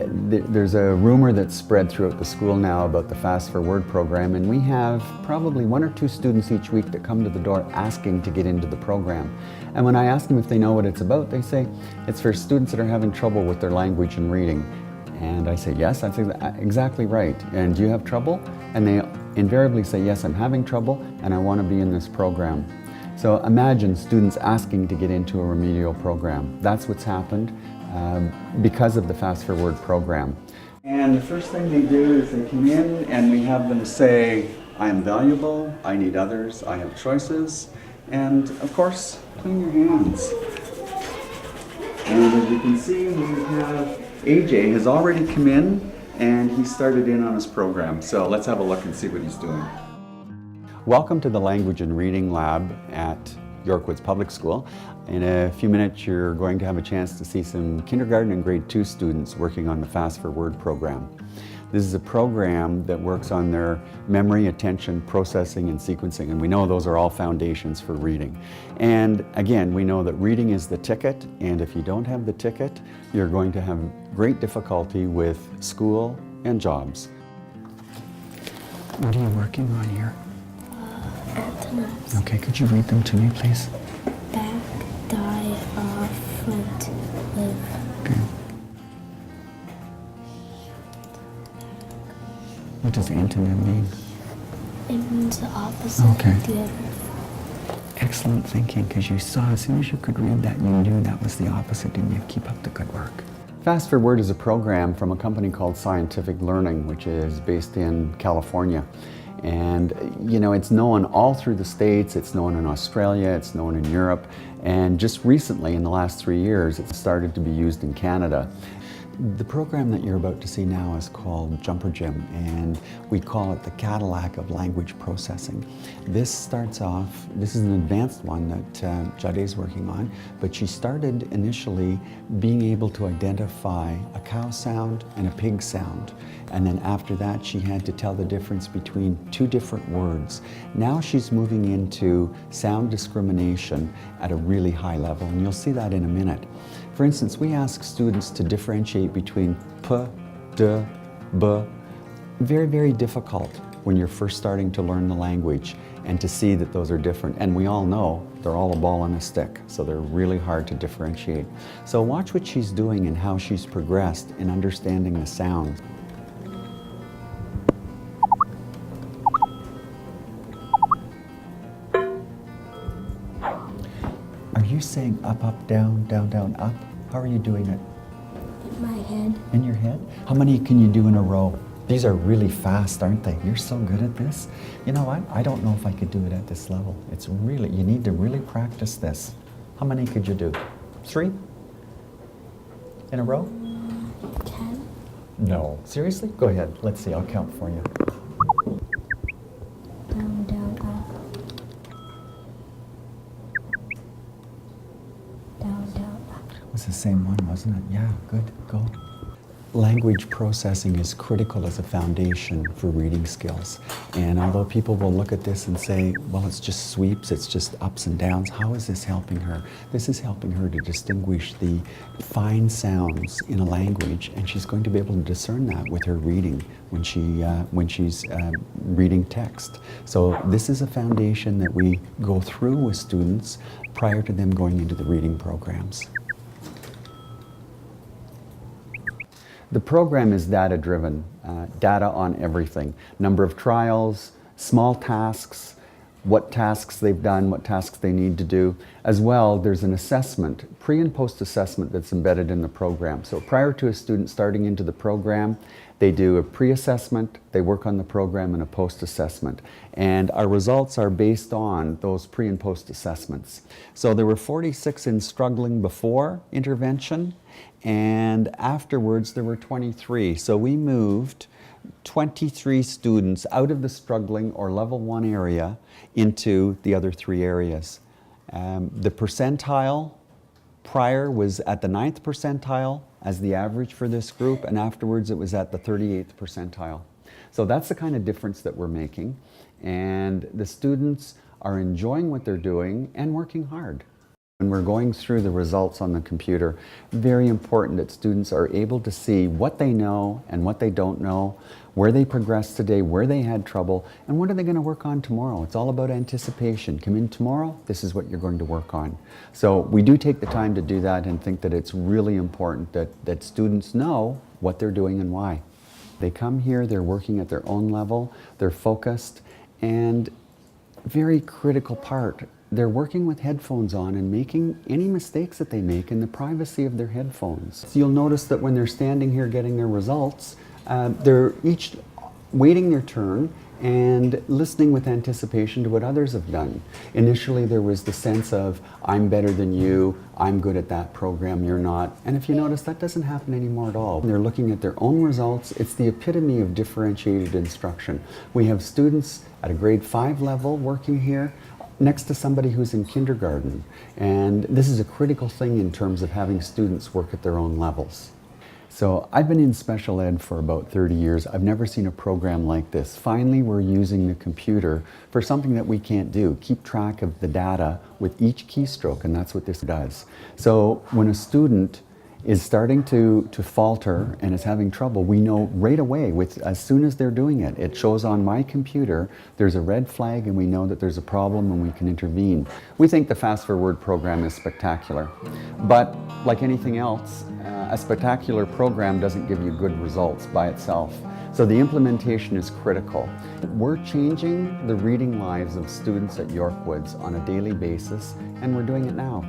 There's a rumor that's spread throughout the school now about the Fast for Word program, and we have probably 1 or 2 students each week that come to the door asking to get into the program. And when I ask them if they know what it's about, they say it's for students that are having trouble with their language and reading. And I say, yes, that's exactly right. And do you have trouble? And they invariably say, yes, I'm having trouble and I want to be in this program. So imagine students asking to get into a remedial program. That's what's happened because of the Fast for Word program. And the first thing they do is they come in and we have them say, I am valuable, I need others, I have choices, and of course, clean your hands. And as you can see, we have AJ has already come in and he started in on his program. So let's have a look and see what he's doing. Welcome to the Language and Reading Lab at York Woods Public School. In a few minutes you're going to have a chance to see some kindergarten and grade 2 students working on the Fast for Word program. This is a program that works on their memory, attention, processing, and sequencing, and we know those are all foundations for reading. And again, we know that reading is the ticket, and if you don't have the ticket, you're going to have great difficulty with school and jobs. What are you working on here? Antonyms. Okay, could you read them to me, please? Back, die, off, front, live. Okay. What does antonym mean? It means the opposite Okay. of the other. Excellent thinking, because you saw as soon as you could read that, you knew that was the opposite, and you keep up the good work. Fast for Word is a program from a company called Scientific Learning, which is based in California. And you know, it's known all through the States, it's known in Australia, it's known in Europe, and just recently, in the last 3 years, it's started to be used in Canada. The program that you're about to see now is called Jumper Gym, and we call it the Cadillac of language processing. This starts off, this is an advanced one that Jade's working on, but she started initially being able to identify a cow sound and a pig sound. And then after that, she had to tell the difference between 2 different words. Now she's moving into sound discrimination at a really high level, and you'll see that in a minute. For instance, we ask students to differentiate between p, d, b. Very, very difficult when you're first starting to learn the language and to see that those are different. And we all know they're all a ball and a stick, so they're really hard to differentiate. So watch what she's doing and how she's progressed in understanding the sounds. Are you saying up, up, down, down, down, up? How are you doing it? In my head. In your head? How many can you do in a row? These are really fast, aren't they? You're so good at this. You know what? I don't know if I could do it at this level. It's really, you need to really practice this. How many could you do? 3? In a row? 10. No. Seriously? Go ahead. Let's see. I'll count for you. Down, down, up. Down, down, up. It was the same one, wasn't it? Yeah, good. Go. Language processing is critical as a foundation for reading skills. And although people will look at this and say, well, it's just sweeps, it's just ups and downs, how is this helping her? This is helping her to distinguish the fine sounds in a language, and she's going to be able to discern that with her reading when she's reading text. So this is a foundation that we go through with students prior to them going into the reading programs. The program is data-driven, data on everything. Number of trials, small tasks, what tasks they've done, what tasks they need to do. As well, there's an assessment, pre and post assessment that's embedded in the program. So prior to a student starting into the program, they do a pre-assessment, they work on the program, and a post-assessment. And our results are based on those pre and post assessments. So there were 46 in struggling before intervention, and afterwards there were 23. So we moved 23 students out of the struggling or level 1 area into the other 3 areas. The percentile prior was at the 9th percentile as the average for this group, and afterwards it was at the 38th percentile. So that's the kind of difference that we're making, and the students are enjoying what they're doing and working hard. When we're going through the results on the computer, very important that students are able to see what they know and what they don't know, where they progressed today, where they had trouble, and what are they going to work on tomorrow. It's all about anticipation. Come in tomorrow, this is what you're going to work on. So we do take the time to do that and think that it's really important that students know what they're doing and why. They come here, they're working at their own level, they're focused, and very critical part, they're working with headphones on and making any mistakes that they make in the privacy of their headphones. So you'll notice that when they're standing here getting their results, they're each waiting their turn and listening with anticipation to what others have done. Initially there was the sense of, I'm better than you, I'm good at that program, you're not. And if you notice, that doesn't happen anymore at all. They're looking at their own results. It's the epitome of differentiated instruction. We have students at a grade 5 level working here next to somebody who's in kindergarten. And this is a critical thing in terms of having students work at their own levels. So I've been in special ed for about 30 years. I've never seen a program like this. Finally, we're using the computer for something that we can't do, keep track of the data with each keystroke, and that's what this does. So when a student is starting to falter and is having trouble, we know right away, as soon as they're doing it. It shows on my computer, there's a red flag and we know that there's a problem and we can intervene. We think the Fast for Word program is spectacular, but like anything else, a spectacular program doesn't give you good results by itself. So the implementation is critical. We're changing the reading lives of students at York Woods on a daily basis, and we're doing it now.